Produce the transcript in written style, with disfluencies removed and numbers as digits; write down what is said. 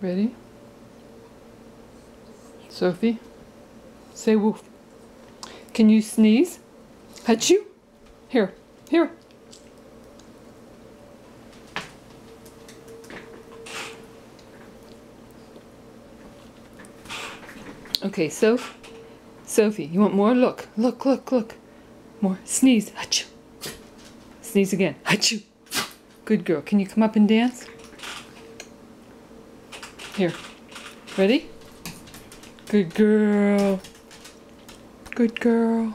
Ready? Sophie, say woof. Can you sneeze? Achoo! Here, here. Okay, Sophie, you want more? Look, look, look, look. More. Sneeze. Achoo. Sneeze again. Achoo. Good girl. Can you come up and dance? Here. Ready? Good girl. Good girl.